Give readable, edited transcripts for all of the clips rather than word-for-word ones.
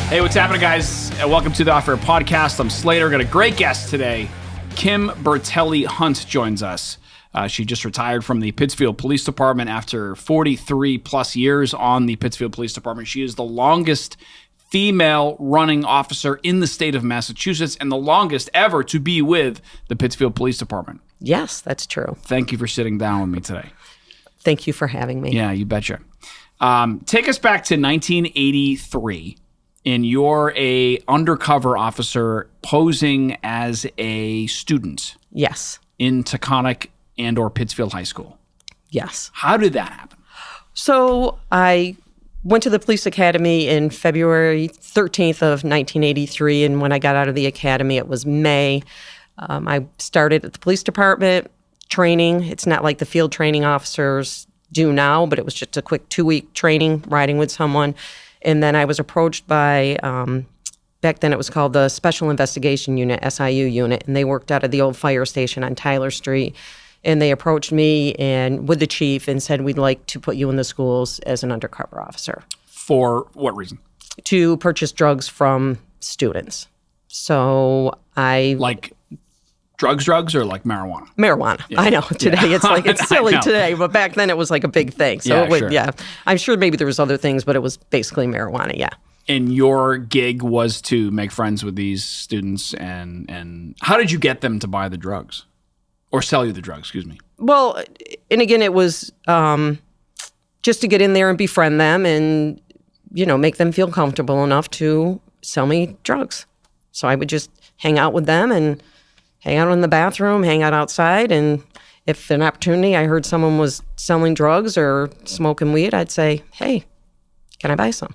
Hey, what's happening, guys? Welcome to the Off Air Podcast. I'm Slater. Got a great guest today. Kim Bertelli-Hunt joins us. She just retired from the Pittsfield Police Department after 43 plus years on the Pittsfield Police Department. She is the longest female running officer in the state of Massachusetts and the longest ever to be with the Pittsfield Police Department. Yes, that's true. Thank you for sitting down with me today. Thank you for having me. Yeah, you betcha. Take us back to 1983. And you're a undercover officer posing as a student. Yes. In Taconic and or Pittsfield High School. Yes. How did that happen? So I went to the police academy in February 13th of 1983. And when I got out of the academy, it was May. I started at the police department training. It's not like the field training officers do now, but it was just a quick 2-week training, riding with someone. And then I was approached by, back then it was called the Special Investigation Unit, SIU unit, and they worked out of the old fire station on Tyler Street. And they approached me and with the chief and said, we'd like to put you in the schools as an undercover officer. For what reason? To purchase drugs from students. So I... Like drugs or like marijuana? Marijuana. Yeah. I know. Today it's like, it's silly today, but back then it was like a big thing. So sure. I'm sure maybe there was other things, but it was basically marijuana, yeah. And your gig was to make friends with these students and how did you get them to buy the drugs? Or sell you the drugs, excuse me. Well, and again, it was just to get in there and befriend them and, you know, make them feel comfortable enough to sell me drugs. So I would just hang out with them and hang out in the bathroom, hang out outside, and if an opportunity, I heard someone was selling drugs or smoking weed, I'd say, hey, can I buy some?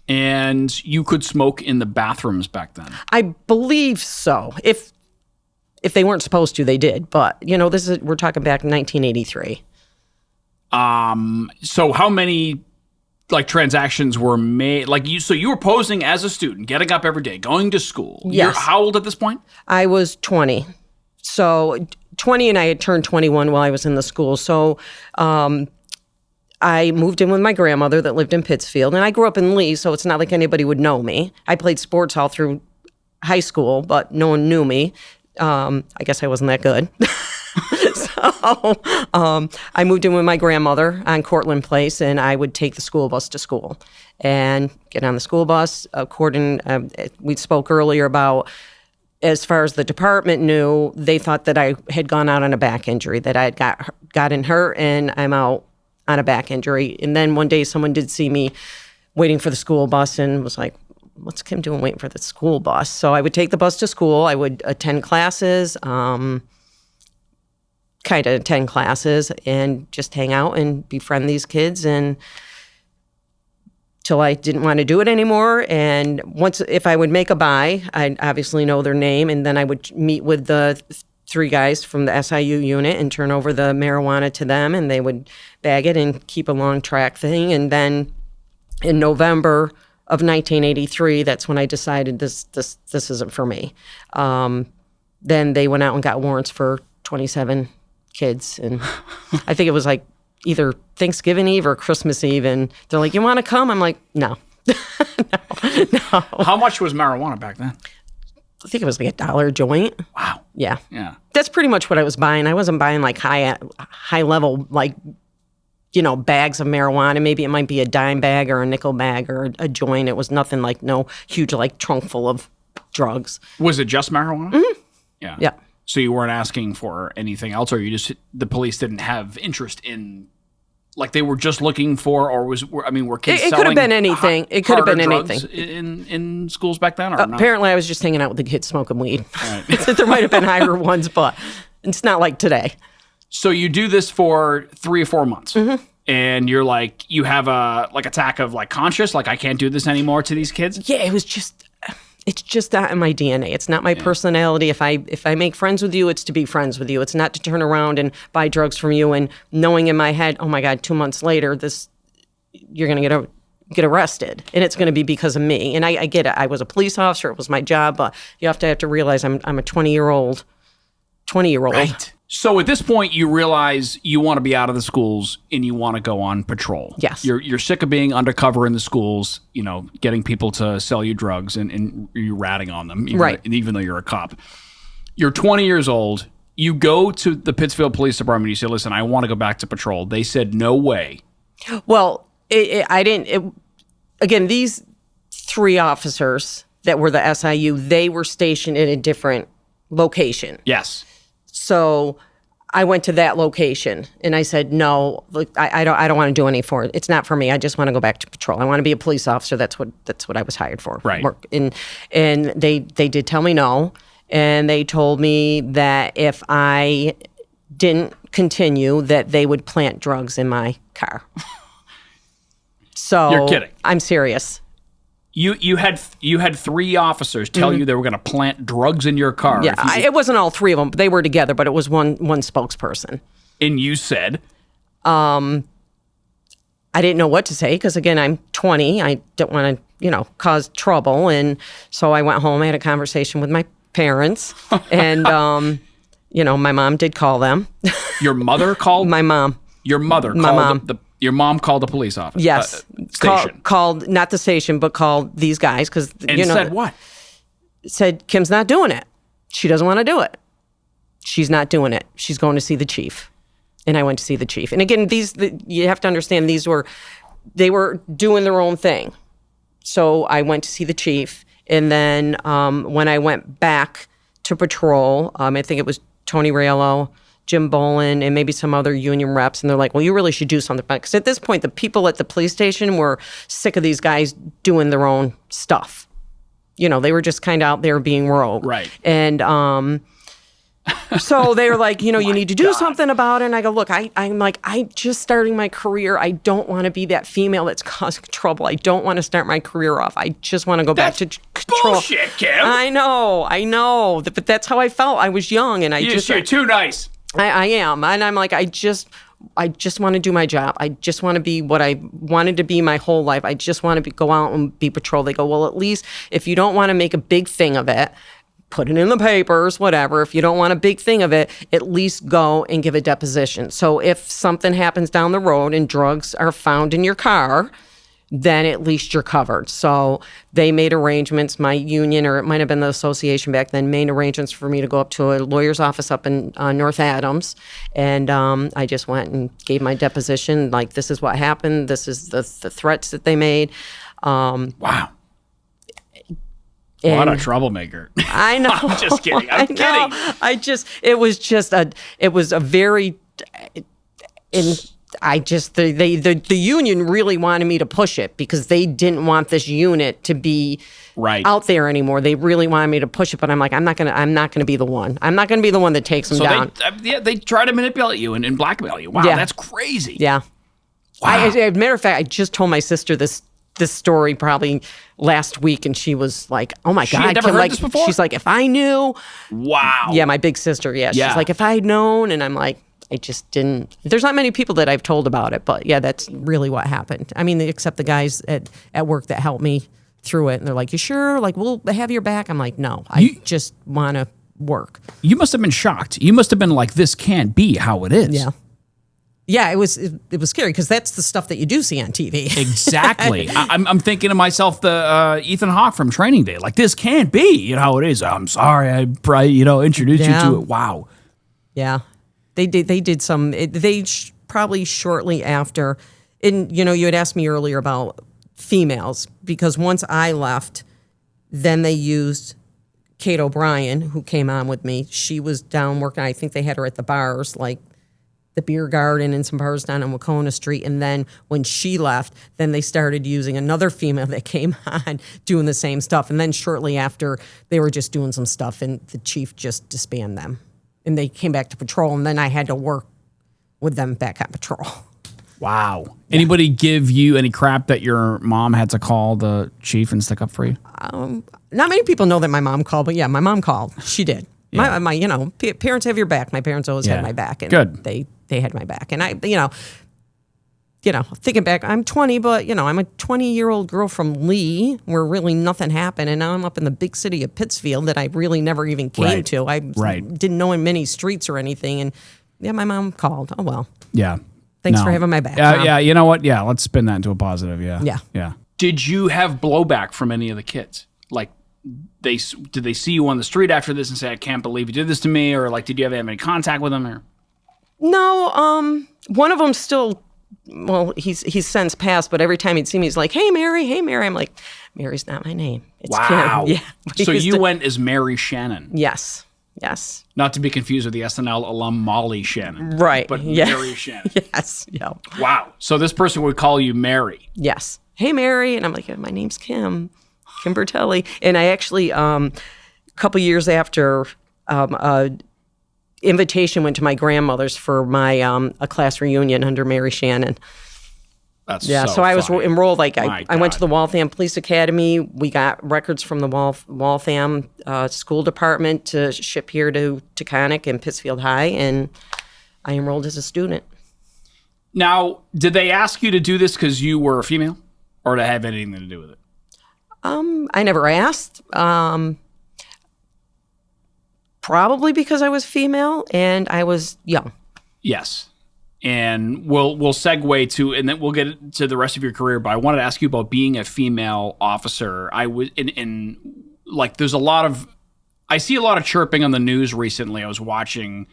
And you could smoke in the bathrooms back then? I believe so. If they weren't supposed to, they did. But, you know, we're talking back in 1983. So how many transactions were made? So you were posing as a student, getting up every day, going to school. Yes. You're how old at this point? I was 20. So 20 and I had turned 21 while I was in the school. So I moved in with my grandmother that lived in Pittsfield. And I grew up in Lee, so it's not like anybody would know me. I played sports all through high school, but no one knew me. I guess I wasn't that good. So I moved in with my grandmother on Cortland Place, and I would take the school bus to school and get on the school bus. We spoke earlier about, as far as the department knew, they thought that I had gone out on a back injury, that I had gotten hurt, and I'm out on a back injury. And then one day someone did see me waiting for the school bus and was like, what's Kim doing waiting for the school bus? So I would take the bus to school. I would attend classes, and just hang out and befriend these kids and till I didn't want to do it anymore. And if I would make a buy, I'd obviously know their name, and then I would meet with the 3 guys from the SIU unit and turn over the marijuana to them, and they would bag it and keep a long track thing. And then in November of 1983, that's when I decided this isn't for me. Then they went out and got warrants for 27 kids, and I think it was like either Thanksgiving Eve or Christmas Eve, and they're like, you want to come? I'm like, no. No. How much was marijuana back then? I think it was like $1 a joint. Wow. Yeah. Yeah. That's pretty much what I was buying. I wasn't buying like high level, like, you know, bags of marijuana. Maybe it might be a dime bag or a nickel bag or a joint. It was nothing like no huge like trunk full of drugs. Was it just marijuana? Mm-hmm. Yeah. Yeah. So you weren't asking for anything else, or the police didn't have interest in, like they were just looking for, or were kids selling? It could have been anything. It could have been anything in schools back then, or not? Apparently, I was just hanging out with the kids smoking weed. Right. There might have been higher ones, but it's not like today. So you do this for 3 or 4 months, mm-hmm. and you're like, you have a attack of like conscious, like I can't do this anymore to these kids. Yeah, it's just not in my DNA. It's not my personality. If I make friends with you, it's to be friends with you. It's not to turn around and buy drugs from you and knowing in my head, oh my God, 2 months later, you're going to get arrested, and it's going to be because of me. And I get it. I was a police officer. It was my job, but you have to realize I'm a 20-year-old. Right. So at this point, you realize you want to be out of the schools and you want to go on patrol. Yes. You're sick of being undercover in the schools, getting people to sell you drugs and you ratting on them, even though you're a cop. You're 20 years old. You go to the Pittsfield Police Department. You say, listen, I want to go back to patrol. They said, no way. Well, I didn't. Again, these 3 officers that were the SIU, they were stationed in a different location. Yes. So I went to that location and I said, no, look, I don't want to do any for it. It's not for me. I just want to go back to patrol. I want to be a police officer. That's what I was hired for. Right. And they did tell me no. And they told me that if I didn't continue, that they would plant drugs in my car. So you're kidding. I'm serious. You had 3 officers tell you they were going to plant drugs in your car. Yeah, it wasn't all 3 of them. They were together, but it was one spokesperson. And you said? I didn't know what to say because, again, I'm 20. I don't want to, cause trouble. And so I went home. I had a conversation with my parents. And, my mom did call them. Your mother called? My mom. Your mother called? My mom. Your mom called the police office? Yes. Station. Called, not the station, but called these guys. And said what? Said, Kim's not doing it. She doesn't want to do it. She's not doing it. She's going to see the chief. And I went to see the chief. And again, you have to understand, they were doing their own thing. So I went to see the chief. And then when I went back to patrol, I think it was Tony Raylo, Jim Bolin, and maybe some other union reps. And they're like, well, you really should do something. Because at this point, the people at the police station were sick of these guys doing their own stuff. They were just kind of out there being rogue. Right. And so they were like, you need to do something about it. And I go, look, I'm just starting my career. I don't want to be that female that's causing trouble. I don't want to start my career off. I just want to go back to control. Bullshit, Kim. I know. But that's how I felt. I was young, and you're too nice. I am. And I'm like, I just want to do my job. I just want to be what I wanted to be my whole life. I just want to go out and be patrol. They go, well, at least if you don't want to make a big thing of it, put it in the papers, whatever. If you don't want a big thing of it, at least go and give a deposition. So if something happens down the road and drugs are found in your car, then at least you're covered. So they made arrangements, my union, or it might have been the association back then, made arrangements for me to go up to a lawyer's office up in North Adams. And I just went and gave my deposition, like, this is what happened. This is the threats that they made. Wow. What a troublemaker. I know. I'm just kidding. I'm kidding. It was a very, the union really wanted me to push it because they didn't want this unit to be out there anymore. They really wanted me to push it, but I'm like, I'm not gonna be the one. I'm not gonna be the one that takes them down. They try to manipulate you and blackmail you. Wow, that's crazy. Yeah. Wow. As a matter of fact, I just told my sister this story probably last week, and she was like, oh my God. She had never heard this before? She's like, if I knew. Wow. Yeah, my big sister, yeah. She's like, if I had known, and I'm like, I just didn't. There's not many people that I've told about it, but yeah, that's really what happened. I mean, except the guys at work that helped me through it, and they're like, you sure? Like, we'll have your back? I'm like, no, I just want to work. You must have been shocked. You must have been like, this can't be how it is. Yeah. Yeah, it was scary because that's the stuff that you do see on TV. Exactly. I'm thinking to myself, the Ethan Hawke from Training Day, like, this can't be how it is. I'm sorry, I probably introduced you to it. Wow. Yeah, they did some. Probably shortly after, and you had asked me earlier about females because once I left, then they used Kate O'Brien, who came on with me. She was down working. I think they had her at the bars, like the Beer Garden and some bars down on Wacona Street. And then when she left, then they started using another female that came on doing the same stuff. And then shortly after, they were just doing some stuff, and the chief just disbanded them. And they came back to patrol, and then I had to work with them back on patrol. Wow. Yeah. Anybody give you any crap that your mom had to call the chief and stick up for you? Not many people know that my mom called, but yeah, my mom called. She did. Yeah. My parents have your back. My parents always had my back, and good. They had my back, and thinking back, I'm 20, but, I'm a 20-year-old girl from Lee where really nothing happened. And now I'm up in the big city of Pittsfield that I really never even came to. I didn't know in many streets or anything. And my mom called. Oh, well. Yeah. Thanks for having my back. Yeah. You know what? Yeah. Let's spin that into a positive. Yeah. Yeah. Yeah. Did you have blowback from any of the kids? Like, did they see you on the street after this and say, I can't believe you did this to me? Or like, did you have any contact with them? Or? No. One of them still, well, he's since passed, but every time he'd see me, he's like, hey, Mary. I'm like, Mary's not my name. It's wow. Kim. Yeah. So you went as Mary Shannon. Yes. Not to be confused with the SNL alum Molly Shannon. Right. But Mary Shannon. Yes. Yeah. Wow. So this person would call you Mary. Yes. Hey, Mary. And I'm like, my name's Kim Bertelli. And I actually, a couple years after, invitation went to my grandmother's for my a class reunion under Mary Shannon. That's so I was enrolled. Like I went to the Waltham Police Academy. We got records from the Waltham School Department to ship here to Taconic and Pittsfield High, and I enrolled as a student. Now, did they ask you to do this because you were a female, or to have anything to do with it? I never asked. Probably because I was female and I was young. Yes. And we'll segue to, and then we'll get to the rest of your career. But I wanted to ask you about being a female officer. I was in like, there's a lot of, I see a lot of chirping on the news recently. I was watching,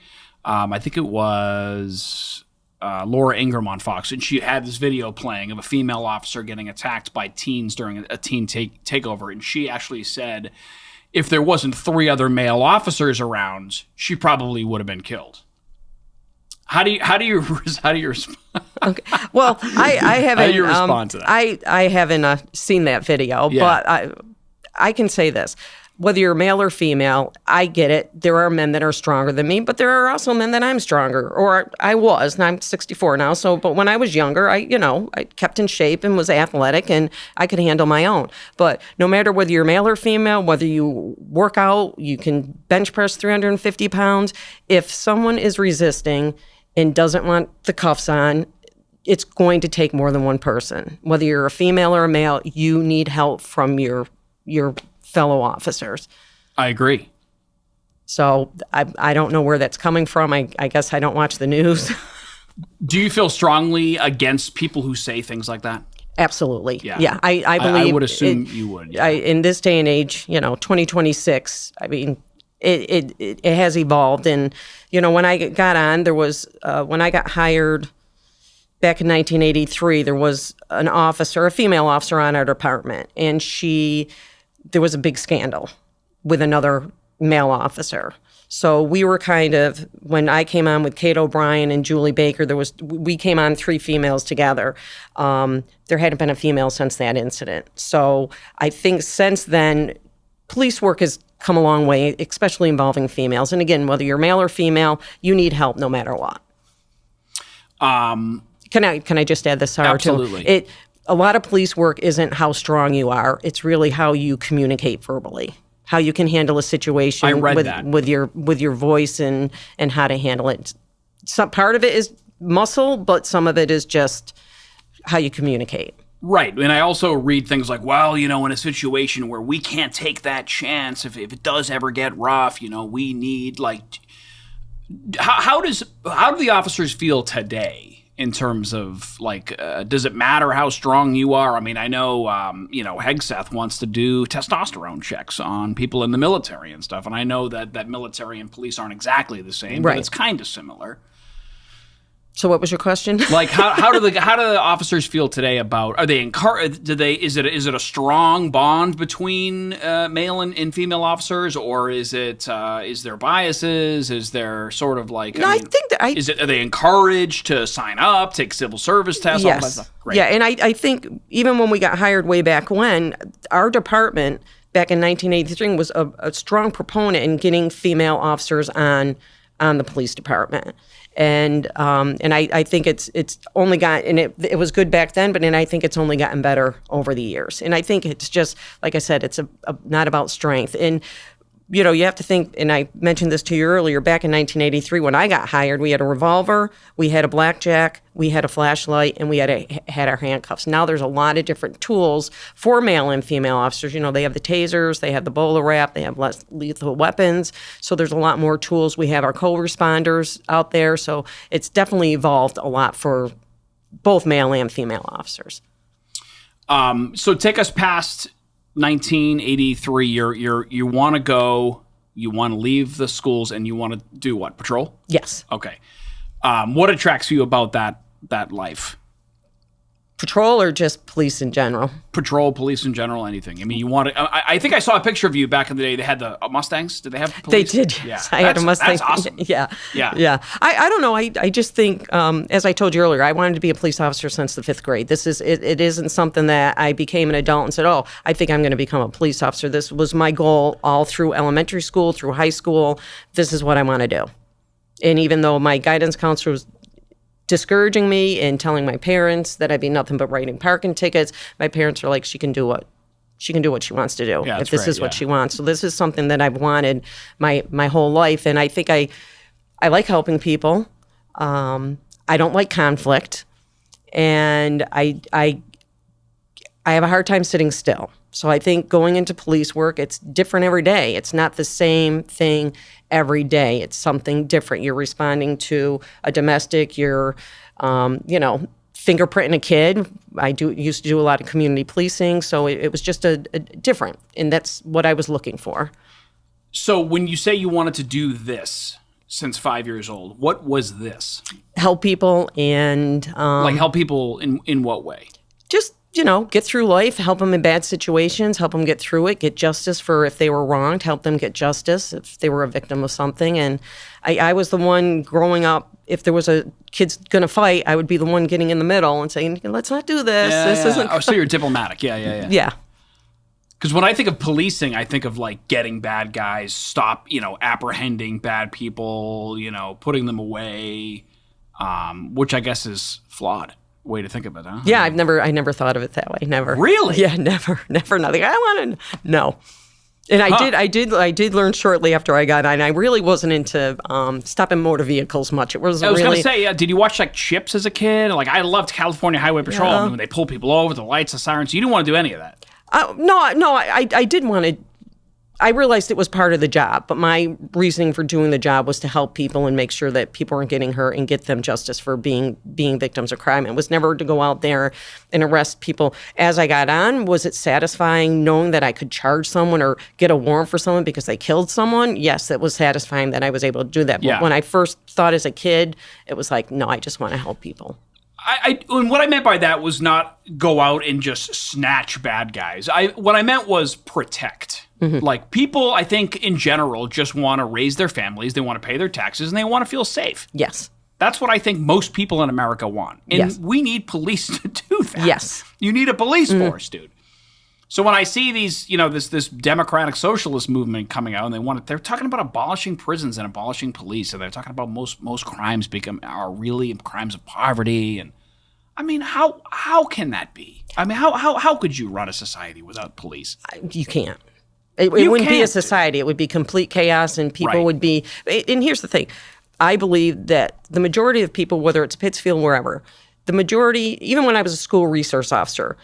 I think it was Laura Ingraham on Fox, and she had this video playing of a female officer getting attacked by teens during a teen takeover. And she actually said, if there wasn't 3 other male officers around, she probably would have been killed. How do you respond? Okay. Well, I haven't. How do you respond to that? I haven't seen that video, but I can say this: whether you're male or female, I get it. There are men that are stronger than me, but there are also men that I'm stronger, or I was, and I'm 64 now. So, but when I was younger, I kept in shape and was athletic, and I could handle my own. But no matter whether you're male or female, whether you work out, you can bench press 350 pounds. If someone is resisting and doesn't want the cuffs on, it's going to take more than one person. Whether you're a female or a male, you need help from your fellow officers. I agree. So I don't know where that's coming from. I guess I don't watch the news. Do you feel strongly against people who say things like that? Absolutely. Yeah. I believe. I would assume you would. Yeah. In this day and age, 2026, I mean, it has evolved. And, when I got on, there was, when I got hired back in 1983, there was an officer, a female officer on our department. And there was a big scandal with another male officer. So we were kind of, when I came on with Kate O'Brien and Julie Baker, we came on 3 females together. There hadn't been a female since that incident. So I think since then, police work has come a long way, especially involving females. And again, whether you're male or female, you need help no matter what. Can I just add this? Absolutely. A lot of police work isn't how strong you are. It's really how you communicate verbally, how you can handle a situation with your voice and how to handle it. Some part of it is muscle, but some of it is just how you communicate. Right. And I also read things like, well, in a situation where we can't take that chance, if it does ever get rough, we need how do the officers feel today? In terms of does it matter how strong you are? I mean, I know, Hegseth wants to do testosterone checks on people in the military and stuff. And I know that military and police aren't exactly the same, but it's kind of similar. So what was your question? How do the officers feel today about, are they encouraged? Is it a strong bond between male and female officers, or is there biases? Is there sort of are they encouraged to sign up, take civil service tests, all that stuff? Great. Yeah, and I think even when we got hired way back when, our department back in 1983 was a strong proponent in getting female officers on the police department. And I think it's only got, and it was good back then, but then I think it's only gotten better over the years. And I think it's just, like I said, it's not about strength. And you have to think, and I mentioned this to you earlier, back in 1983 when I got hired, we had a revolver, we had a blackjack, we had a flashlight, and we had our handcuffs. Now there's a lot of different tools for male and female officers. They have the tasers, they have the bowler wrap, they have less lethal weapons. So there's a lot more tools. We have our co-responders out there. So it's definitely evolved a lot for both male and female officers. So take us past 1983. You want to go, you want to leave the schools, and you want to do what? Patrol? Yes. Okay. What attracts you about that life? Patrol or just police in general? Patrol, police in general, anything. I mean, you want to. I think I saw a picture of you back in the day. They had the Mustangs. Did they have police? They did. Yeah. Yes. I had a Mustang. That's awesome. Yeah. Yeah. I don't know. I just think, as I told you earlier, I wanted to be a police officer since the 5th grade. It isn't something that I became an adult and said, oh, I think I'm going to become a police officer. This was my goal all through elementary school, through high school. This is what I want to do. And even though my guidance counselor was discouraging me and telling my parents that I'd be nothing but writing parking tickets, my parents are like, she can do what she wants to do, if this is what she wants. So this is something that I've wanted my whole life, and I think I like helping people. I don't like conflict, and I have a hard time sitting still. So I think going into police work, it's different every day. It's not the same thing every day. It's something different. You're responding to a domestic. You're, fingerprinting a kid. I used to do a lot of community policing, so it was just a different, and that's what I was looking for. So when you say you wanted to do this since 5 years old, what was this? Help people and help people in what way? Just get through life, help them in bad situations, help them get through it, get justice for if they were wronged, help them get justice if they were a victim of something. And I was the one growing up, if there was a kid's going to fight, I would be the one getting in the middle and saying, let's not do this. This isn't. Oh, so you're diplomatic. Yeah. Yeah. Because when I think of policing, I think of getting bad guys, apprehending bad people, putting them away, which I guess is flawed. Way to think of it, huh? Yeah, I never thought of it that way. Never. Really? Yeah, never, nothing. I want to no. And I did learn shortly after I got on. I really wasn't into stopping motor vehicles much. It was. I was really, gonna say, did you watch Chips as a kid? I loved California Highway Patrol. Yeah. When they pull people over, the lights, the sirens. You didn't want to do any of that. No. I did want to. I realized it was part of the job, but my reasoning for doing the job was to help people and make sure that people weren't getting hurt and get them justice for being victims of crime. It was never to go out there and arrest people. As I got on, was it satisfying knowing that I could charge someone or get a warrant for someone because they killed someone? Yes, it was satisfying that I was able to do that. But when I first thought as a kid, it was no, I just want to help people. And what I meant by that was not go out and just snatch bad guys. What I meant was protect. Mm-hmm. People, I think, in general, just want to raise their families. They want to pay their taxes, and they want to feel safe. Yes. That's what I think most people in America want. And we need police to do that. Yes. You need a police force, dude. So when I see these, this democratic socialist movement coming out, and they're talking about abolishing prisons and abolishing police, and they're talking about most crimes are really crimes of poverty. And I mean, how can that be? I mean, how could you run a society without police? You can't. It wouldn't be a society. It would be complete chaos, and people would be. And here's the thing. I believe that the majority of people, whether it's Pittsfield, wherever, the majority, even when I was a school resource officer,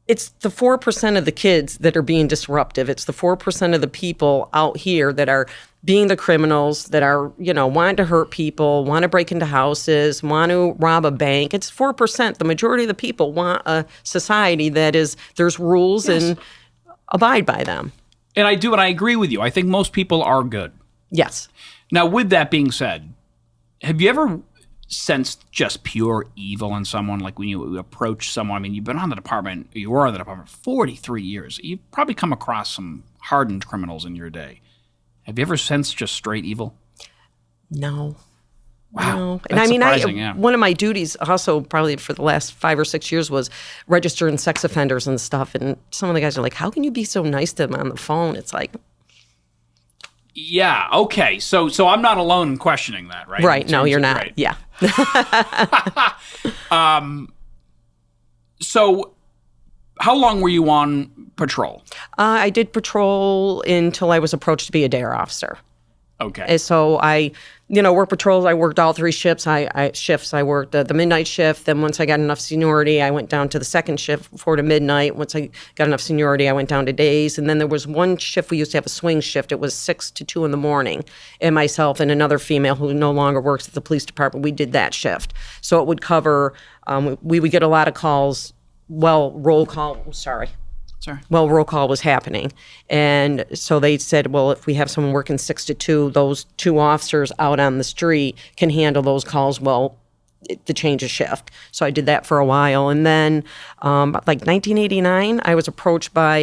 it's the 4% of the kids that are being disruptive. It's the 4% of the people out here that are being the criminals, that are, wanting to hurt people, want to break into houses, want to rob a bank. It's 4%. The majority of the people want a society that there's rules and abide by them. And I do, and I agree with you. I think most people are good. Yes. Now, with that being said, have you ever sensed just pure evil in someone? When you approach someone, I mean, you were on the department 43 years. You've probably come across some hardened criminals in your day. Have you ever sensed just straight evil? No. Wow. No. That's And surprising, one of my duties also probably for the last 5 or 6 years was registering sex offenders and stuff. And some of the guys are like, how can you be so nice to them on the phone? It's like... Yeah, okay. So I'm not alone in questioning that, right? Right. No, you're not. Right. Yeah. So how long were you on patrol? I did patrol until I was approached to be a D.A.R.E officer. Okay. And so I, worked patrols. I worked all three shifts. I worked the midnight shift. Then once I got enough seniority, I went down to the second shift, 4 to midnight. Once I got enough seniority, I went down to days. And then there was one shift we used to have a swing shift. It was 6 to 2 in the morning. And myself and another female who no longer works at the police department, we did that shift. So it would cover. We would get a lot of calls. Roll call was happening. And so they said, well, if we have someone working 6 to 2, those 2 officers out on the street can handle those calls the change of shift. So I did that for a while. And then, 1989, I was approached by,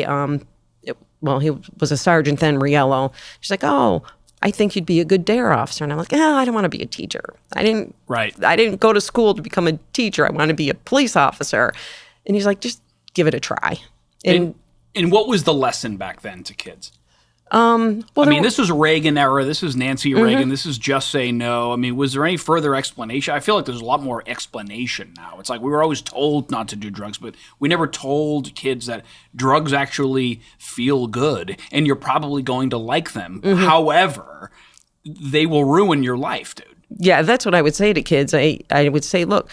he was a sergeant then, Riello. She's like, oh, I think you'd be a good D.A.R.E officer. And I'm like, I don't want to be a teacher. I didn't go to school to become a teacher. I want to be a police officer. And he's like, just give it a try. And what was the lesson back then to kids? This was Reagan era. This was Nancy Reagan. This is just say no. I mean, was there any further explanation? I feel like there's a lot more explanation now. It's like we were always told not to do drugs, but we never told kids that drugs actually feel good and you're probably going to like them. However, they will ruin your life, dude. Yeah, that's what I would say to kids. I would say, look,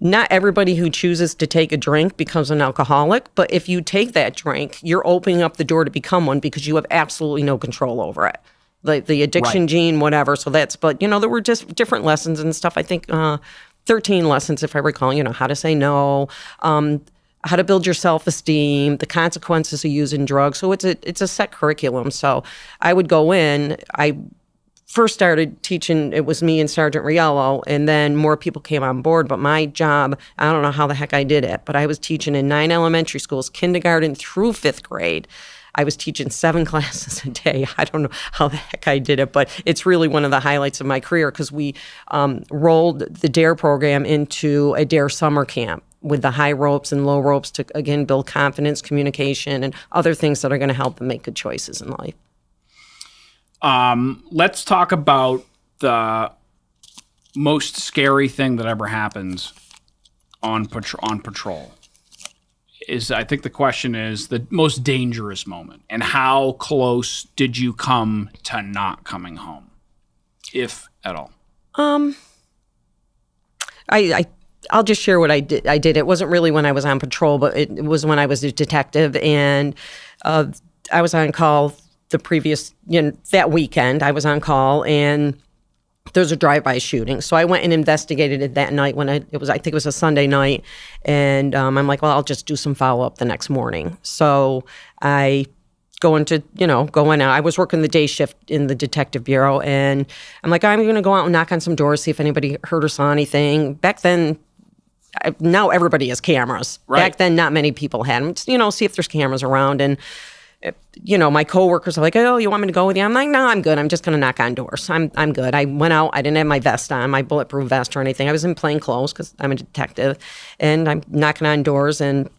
not everybody who chooses to take a drink becomes an alcoholic, but if you take that drink, you're opening up the door to become one because you have absolutely no control over it. The addiction gene, whatever. So but there were just different lessons and stuff. I think 13 lessons, if I recall, how to say no, how to build your self-esteem, the consequences of using drugs. So it's a set curriculum. So I would go in, I first started teaching, it was me and Sergeant Riello, and then more people came on board. But my job, I don't know how the heck I did it, but I was teaching in 9 elementary schools, kindergarten through 5th grade. I was teaching 7 classes a day. I don't know how the heck I did it, but it's really one of the highlights of my career because we rolled the D.A.R.E program into a D.A.R.E summer camp with the high ropes and low ropes to, again, build confidence, communication, and other things that are going to help them make good choices in life. Let's talk about the most scary thing that ever happens on patrol. I think the question is the most dangerous moment, and how close did you come to not coming home, if at all? I'll just share what I did. It wasn't really when I was on patrol, but it was when I was a detective, and I was on call the previous, that weekend. I was on call, and there's a drive-by shooting. So I went and investigated it that night I think it was a Sunday night, and I'm like, well, I'll just do some follow-up the next morning. So I go in out. I was working the day shift in the detective bureau, and I'm like, I'm going to go out and knock on some doors, see if anybody heard or saw anything. Back then, now everybody has cameras. Right. Back then, not many people had them. See if there's cameras around. And my coworkers are like, oh, you want me to go with you? I'm like, no, I'm good. I'm just going to knock on doors. I'm good. I went out. I didn't have my vest on, my bulletproof vest or anything. I was in plain clothes because I'm a detective. And I'm knocking on doors, and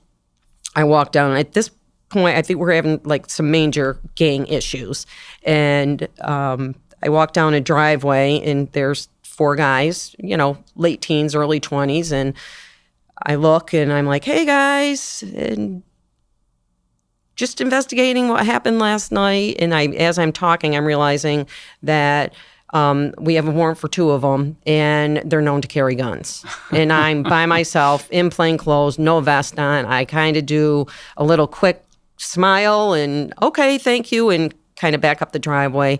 I walk down. At this point, I think we're having some major gang issues. And I walk down a driveway, and there's 4 guys, late teens, early 20s. And I look, and I'm like, hey, guys. And just investigating what happened last night. And as I'm talking, I'm realizing that we have a warrant for 2 of them, and they're known to carry guns. And I'm by myself in plain clothes, no vest on. I kind of do a little quick smile and, okay, thank you, and kind of back up the driveway,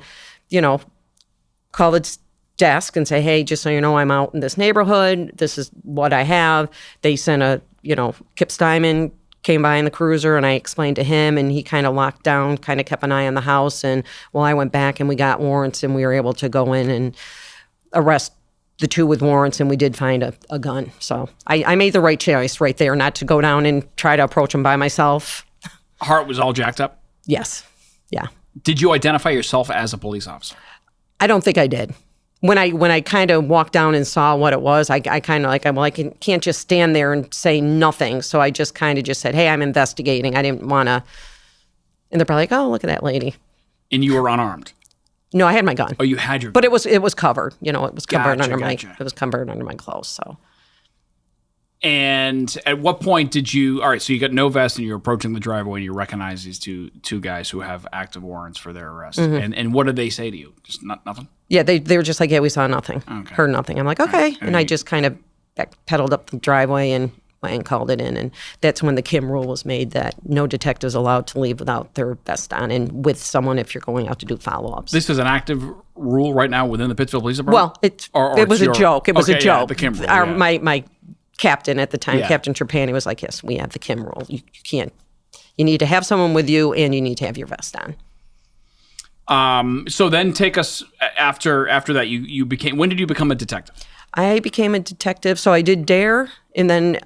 call the desk and say, hey, just so you know, I'm out in this neighborhood. This is what I have. They sent Kip Steinman came by in the cruiser, and I explained to him, and he kind of locked down, kind of kept an eye on the house. And I went back, and we got warrants, and we were able to go in and arrest the 2 with warrants, and we did find a gun. So I made the right choice right there, not to go down and try to approach him by myself. Heart was all jacked up? Yes. Yeah. Did you identify yourself as a police officer? I don't think I did. When I kind of walked down and saw what it was, I kind of I can't just stand there and say nothing. So I just kind of just said, hey, I'm investigating. I didn't want to. And they're probably like, oh, look at that lady. And you were unarmed? No, I had my gun. Oh, you had your gun. But it was covered. It was covered Gotcha. It was covered under my clothes. So And at what point did you? All right, so you got no vest, and you're approaching the driveway, and you recognize these two guys who have active warrants for their arrest. And what did they say to you? Just nothing. Yeah, they were just like, yeah, we saw nothing, heard nothing. I'm like, okay, and I just kind of pedaled up the driveway and went and called it in. And that's when the Kim rule was made that no detective is allowed to leave without their vest on and with someone if you're going out to do follow-ups. This is an active rule right now within the Pittsfield Police Department? Well, it was a joke. It was a joke. The Kim rule, My captain at the time, Captain Trapani, was like, yes, we have the Kim rule. You can't, you need to have someone with you and you need to have your vest on. So then take us after that, you became, when did you become a detective? I became a detective. So I did D.A.R.E, and then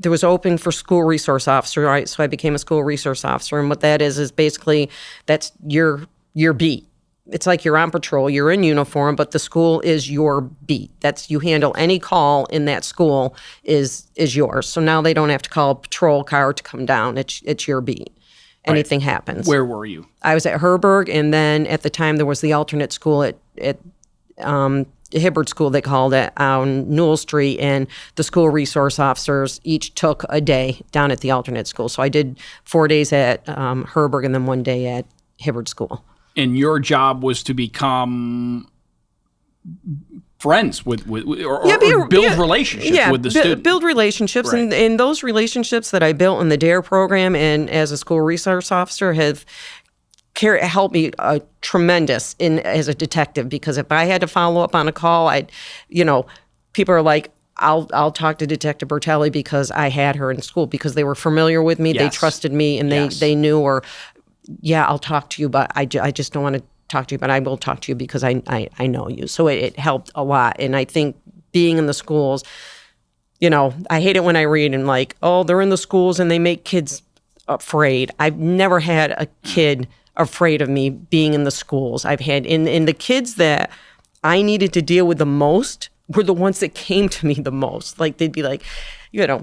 there was open for school resource officer, right? So I became a school resource officer. And what that is basically, that's your beat. It's like you're on patrol, you're in uniform, but the school is your beat. That's, you handle any call in that school is yours. So now they don't have to call a patrol car to come down. It's your beat. Anything happens. Where were you? I was at Herberg, and then at the time there was the alternate school at Hibbert School, they called it, on Newell Street, and the school resource officers each took a day down at the alternate school. So I did 4 days at Herberg and then 1 day at Hibbert School. And your job was to become friends with build relationships with the students. Build relationships, right. and those relationships that I built in the D.A.R.E program and as a school resource officer have helped me tremendous as a detective, because if I had to follow up on a call, people are like, I'll talk to Detective Bertelli because I had her in school, because they were familiar with me, they trusted me, and they knew, or I'll talk to you, but I just don't want to talk to you, but I will talk to you because I know you. So it helped a lot. And I think being in the schools, I hate it when I read and like, oh, they're in the schools and they make kids afraid. I've never had a kid afraid of me being in the schools. I've had, in the kids that I needed to deal with the most were the ones that came to me the most. Like, they'd be like,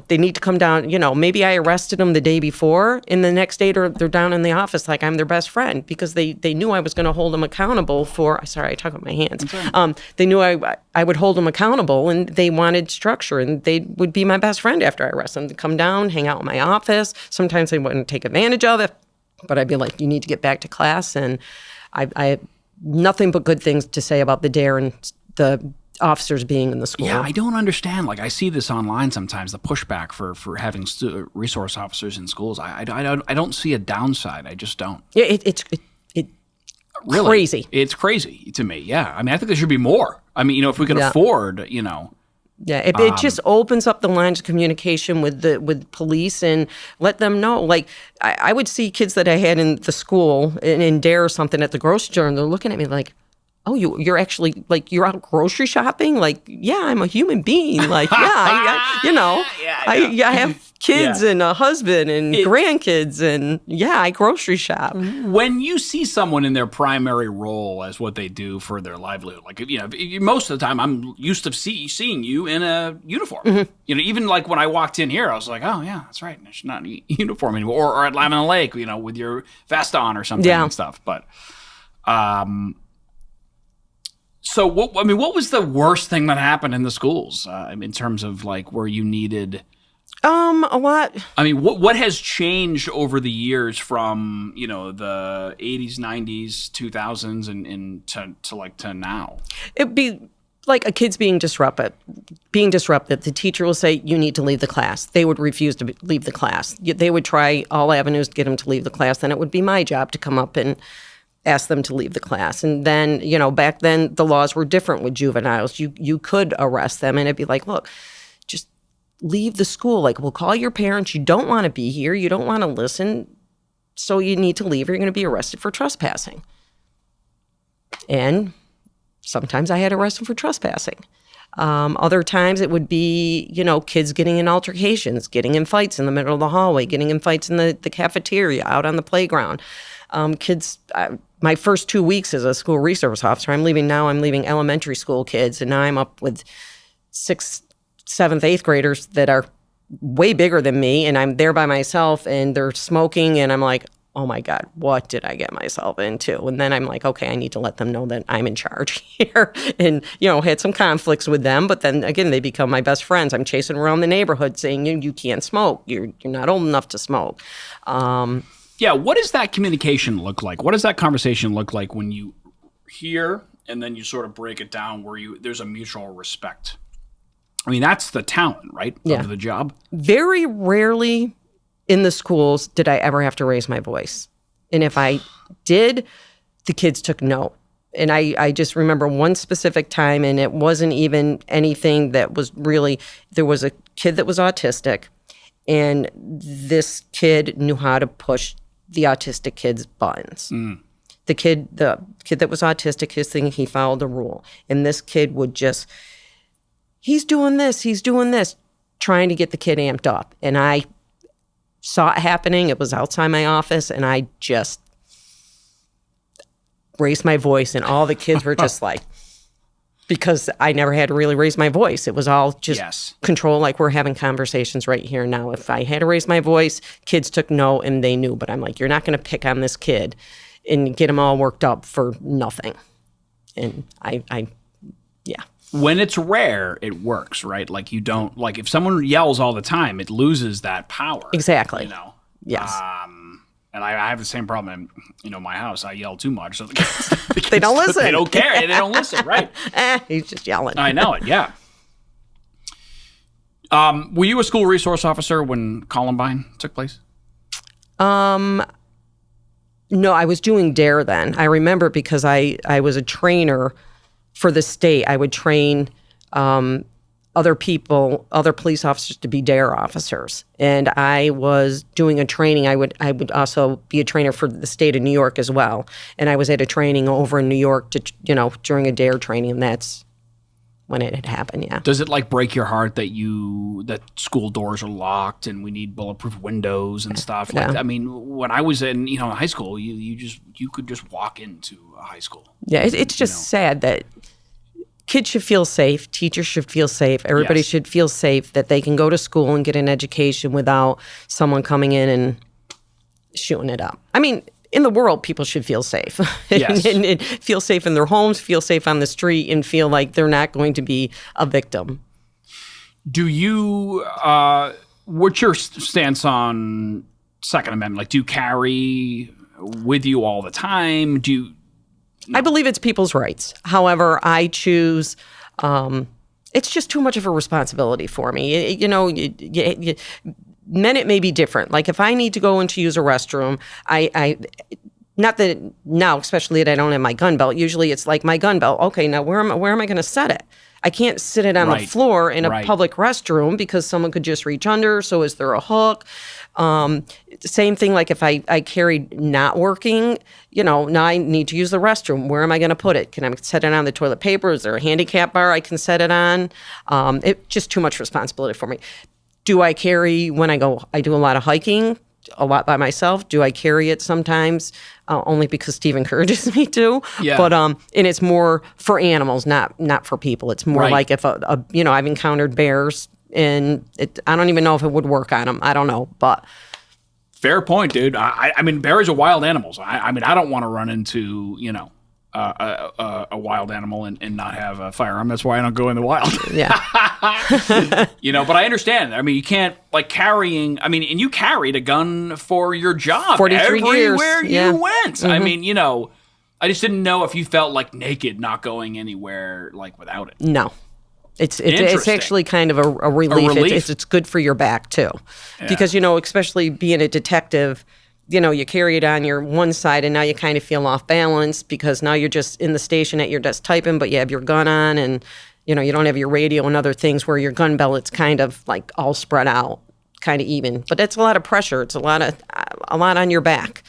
they need to come down, maybe I arrested them the day before, and the next day they're down in the office like I'm their best friend, because they knew I was going to hold them accountable for, sorry, I talk with my hands. They knew I would hold them accountable, and they wanted structure, and they would be my best friend after I arrested them, to come down, hang out in my office. Sometimes they wouldn't take advantage of it, but I'd be like, you need to get back to class. And I have nothing but good things to say about the D.A.R.E and the officers being in the school. Yeah, I don't understand. Like, I see this online sometimes, the pushback for having resource officers in schools. I don't see a downside. I just don't. Yeah, it's really crazy. It's crazy to me. Yeah, I mean, I think there should be more. I mean, if we could afford, Yeah, it just opens up the lines of communication with police and let them know. Like, I would see kids that I had in the school in D.A.R.E or something at the grocery store, and they're looking at me like, oh, you're actually, like, you're out grocery shopping? Like, yeah, I'm a human being. Like, I have kids and a husband and grandkids, and I grocery shop. When you see someone in their primary role as what they do for their livelihood, like, most of the time I'm used to seeing you in a uniform. Mm-hmm. Even like when I walked in here, I was like, oh yeah, that's right, it's not a uniform anymore. Or at Lamina Lake, with your vest on or something and stuff. But, so what was the worst thing that happened in the schools in terms of like where you needed? A lot. I mean, what has changed over the years from the 80s, 90s, 2000s, and to now? It'd be like a kid's being disrupted. The teacher will say, you need to leave the class. They would refuse to leave the class. They would try all avenues to get them to leave the class. Then it would be my job to come up and ask them to leave the class. And then, back then the laws were different with juveniles. You could arrest them, and it'd be like, look, just leave the school. Like, we'll call your parents. You don't want to be here. You don't want to listen. So you need to leave, or you're going to be arrested for trespassing. And sometimes I had arrested for trespassing. Other times it would be, kids getting in altercations, getting in fights in the middle of the hallway, getting in fights in the cafeteria, out on the playground. Kids, my first 2 weeks as a school resource officer, I'm leaving elementary school kids, and now I'm up with 6th, 7th, 8th graders that are way bigger than me, and I'm there by myself, and they're smoking, and I'm like, oh my God, what did I get myself into? And then I'm like, okay, I need to let them know that I'm in charge here. And, had some conflicts with them. But then again, they become my best friends. I'm chasing around the neighborhood saying, you can't smoke. You're not old enough to smoke. Yeah. What does that communication look like? What does that conversation look like when you hear and then you sort of break it down where there's a mutual respect? I mean, that's the talent, right? Yeah. Of the job. Very rarely in the schools did I ever have to raise my voice. And if I did, the kids took note. And I just remember one specific time, and it wasn't even anything that was really, there was a kid that was autistic, and this kid knew how to push the autistic kid's buttons. The kid that was autistic, his thing, he followed the rule. And this kid would just, he's doing this, trying to get the kid amped up. And I saw it happening. It was outside my office, and I just raised my voice, and all the kids were just like, because I never had to really raise my voice. It was all just control, like we're having conversations right here now. If I had to raise my voice, kids took note and they knew. But I'm like, you're not going to pick on this kid and get him all worked up for nothing. And yeah. When it's rare, it works, right? Like you don't, like if someone yells all the time, it loses that power. Exactly. Yes. And I have the same problem in, my house. I yell too much. So the kids, they don't listen. They don't care. They don't listen, right? He's just yelling. I know it, yeah. Were you a school resource officer when Columbine took place? No, I was doing D.A.R.E then. I remember because I was a trainer for the state. I would train other police officers to be D.A.R.E officers. And I was doing a training. I would also be a trainer for the state of New York as well. And I was at a training over in New York during a D.A.R.E training, and that's when it had happened, yeah. Does it break your heart that school doors are locked and we need bulletproof windows and stuff? Yeah. I mean, when I was in high school, you could just walk into a high school. Yeah, it's just sad that kids should feel safe. Teachers should feel safe. Everybody should feel safe that they can go to school and get an education without someone coming in and shooting it up. I mean, in the world, people should feel safe. Yes. and feel safe in their homes, feel safe on the street, and feel like they're not going to be a victim. Do you, what's your stance on Second Amendment? Like, do you carry with you all the time? I believe it's people's rights. However, I choose, it's just too much of a responsibility for me. Men, it may be different. Like if I need to go in to use a restroom, I not that now, especially that I don't have my gun belt. Usually it's like my gun belt. Okay, now where am I going to set it? I can't sit it on the floor in a public restroom because someone could just reach under. So is there a hook? Same thing, like if I carried not working, now I need to use the restroom. Where am I going to put it? Can I set it on the toilet paper? Is there a handicap bar I can set it on? It's just too much responsibility for me. Do I carry when I do a lot of hiking, a lot by myself. Do I carry it sometimes? Only because Steve encourages me to. Yeah. But and it's more for animals, not for people. It's more like if I've encountered bears, and I don't even know if it would work on them. I don't know, but. Fair point, dude. I mean, bears are wild animals. I mean, I don't want to run into a wild animal and not have a firearm. That's why I don't go in the wild. Yeah. But I understand. I mean, you can't carrying. I mean, and you carried a gun for your job 43 years. Everywhere you went. Mm-hmm. I mean, I just didn't know if you felt naked, not going anywhere without it. No. It's actually kind of a relief. It's good for your back too, because especially being a detective, you carry it on your one side and now you kind of feel off balance because now you're just in the station at your desk typing, but you have your gun on and you don't have your radio and other things where your gun belt, it's kind of all spread out, kind of even. But it's a lot of pressure. It's a lot on your back.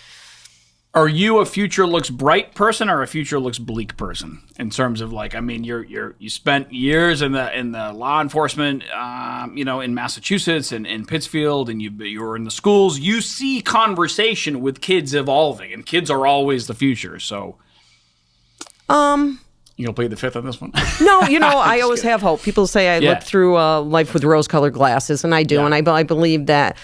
Are you a future looks bright person or a future looks bleak person in terms of you spent years in the law enforcement, in Massachusetts and in Pittsfield, and you were in the schools. You see conversation with kids evolving, and kids are always the future. So, you gonna plead the fifth on this one? No, I always have hope. People say I look through life with rose-colored glasses, and I do, and I believe that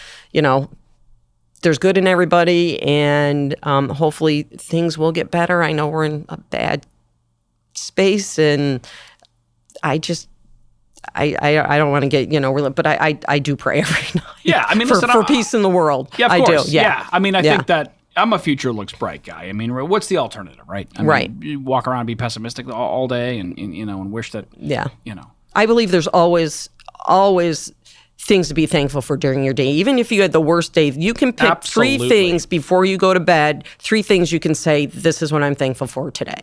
there's good in everybody, and hopefully things will get better. I know we're in a bad space, and I don't want to get, but I do pray every night. Yeah, I mean, for peace in the world. Yeah, of course. I do. Yeah. I mean, I think that I'm a future looks bright guy. I mean, what's the alternative, right? I mean, you walk around and be pessimistic all day, and wish that. Yeah. I believe there's always things to be thankful for during your day. Even if you had the worst day, you can pick 3 things before you go to bed. 3 things you can say, "This is what I'm thankful for today."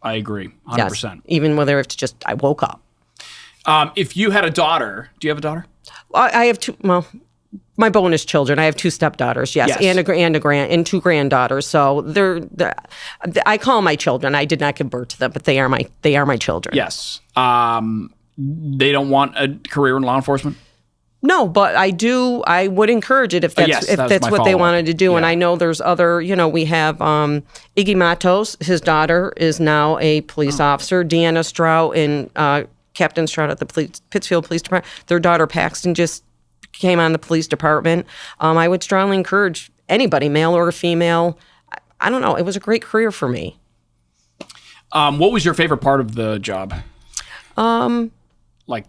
I agree, 100%. Yes. Even whether it's just I woke up. If you had a daughter, do you have a daughter? I have 2. Well, my bonus children. I have 2 stepdaughters, yes. And 2 granddaughters. So I call them my children. I did not give birth to them, but they are my children. Yes. They don't want a career in law enforcement? No, but I would encourage it if that's what they wanted to do. Yeah. And I know there's other, we have Iggy Matos, his daughter is now a police officer. Deanna Strout and Captain Strout at the Pittsfield Police Department. Their daughter Paxton just came on the police department. I would strongly encourage anybody, male or female. I don't know. It was a great career for me. What was your favorite part of the job? Like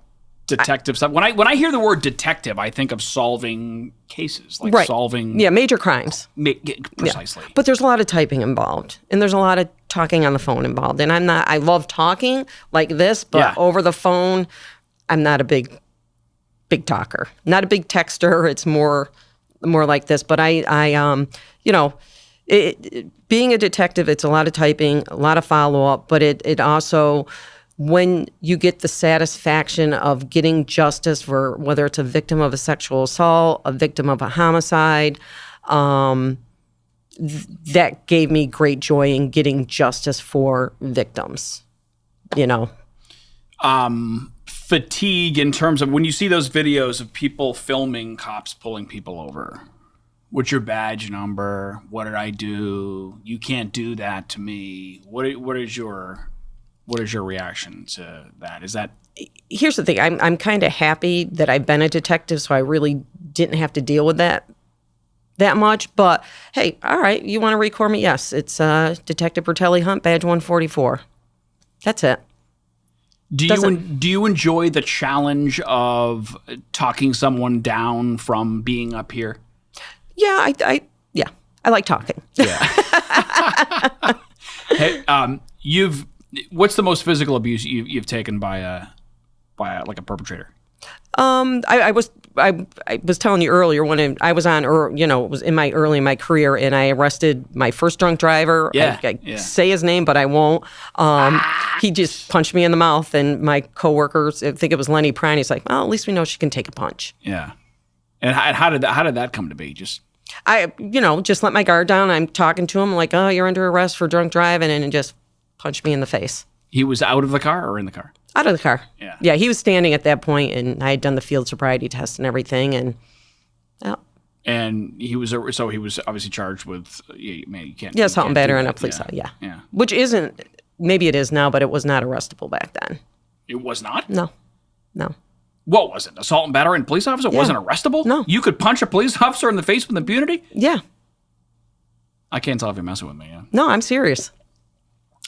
detective stuff. When I hear the word detective, I think of solving cases, like solving major crimes. Precisely. Yeah. But there's a lot of typing involved, and there's a lot of talking on the phone involved. And I love talking like this, but over the phone, I'm not a big talker, not a big texter. It's more like this. But being a detective, it's a lot of typing, a lot of follow up, but it also, when you get the satisfaction of getting justice for whether it's a victim of a sexual assault, a victim of a homicide, that gave me great joy in getting justice for victims, Fatigue in terms of when you see those videos of people filming cops pulling people over. What's your badge number? What did I do? You can't do that to me. What is your reaction to that? Is that... Here's the thing. I'm kind of happy that I've been a detective, so I really didn't have to deal with that much. But hey, all right, you want to record me? Yes, it's Detective Bertelli-Hunt, badge 144. That's it. Do you enjoy the challenge of talking someone down from being up here? Yeah, I like talking. Yeah. Hey, what's the most physical abuse you've taken by a perpetrator? I was telling you earlier when I was on, it was in my career, and I arrested my first drunk driver. I say his name, but I won't. He just punched me in the mouth, and my coworkers, I think it was Lenny Prine, he's like, well, at least we know she can take a punch. Yeah. And how did that come to be? I just let my guard down. I'm talking to him like, oh, you're under arrest for drunk driving, and just punched me in the face. He was out of the car or in the car? Out of the car. Yeah. Yeah, he was standing at that point, and I had done the field sobriety test and everything, and And he was obviously charged with, you can't. Yeah, assault and battery on a police officer. Yeah. Which isn't, maybe it is now, but it was not arrestable back then. It was not? No. What was it? Assault and battery on a police officer wasn't arrestable? No. You could punch a police officer in the face with impunity? Yeah. I can't tell if you're messing with me. Yeah. No, I'm serious.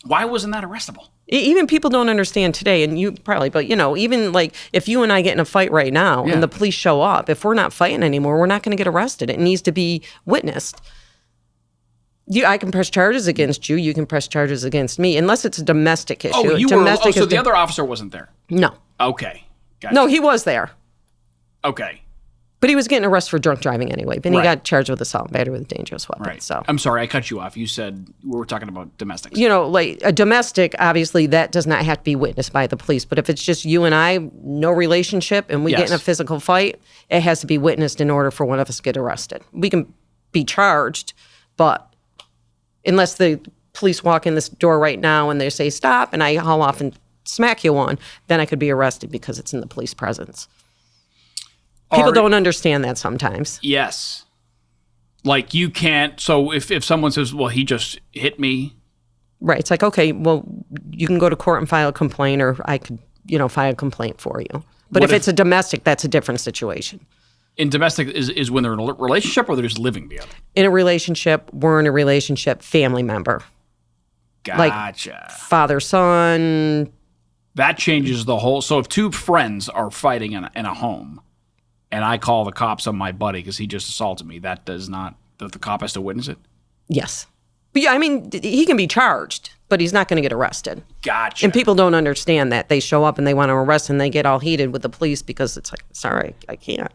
Why wasn't that arrestable? Even people don't understand today, and you probably, but even like if you and I get in a fight right now and the police show up, if we're not fighting anymore, we're not going to get arrested. It needs to be witnessed. I can press charges against you. You can press charges against me, unless it's a domestic issue. So the other officer wasn't there? No. Okay. Gotcha. No, he was there. Okay. But he was getting arrested for drunk driving anyway. But he got charged with assault and battery with a dangerous weapon. Right. So I'm sorry, I cut you off. You said we were talking about domestics. Like a domestic, obviously, that does not have to be witnessed by the police. But if it's just you and I, no relationship, and we get in a physical fight, it has to be witnessed in order for one of us to get arrested. We can be charged, but unless the police walk in this door right now and they say stop, and I haul off and smack you one, then I could be arrested because it's in the police presence. People don't understand that sometimes. Yes. Like you can't, so if someone says, well, he just hit me. Right. It's like, okay, well, you can go to court and file a complaint, or I could, file a complaint for you. But if it's a domestic, that's a different situation. In domestic is when they're in a relationship or they're just living together? In a relationship, we're in a relationship, family member. Gotcha. Like father, son. That changes the whole. So if two friends are fighting in a home, and I call the cops on my buddy because he just assaulted me, that does not. That the cop has to witness it. Yes. But yeah, I mean, he can be charged, but he's not going to get arrested. Gotcha. And people don't understand that. They show up and they want to arrest and they get all heated with the police because it's like, sorry, I can't.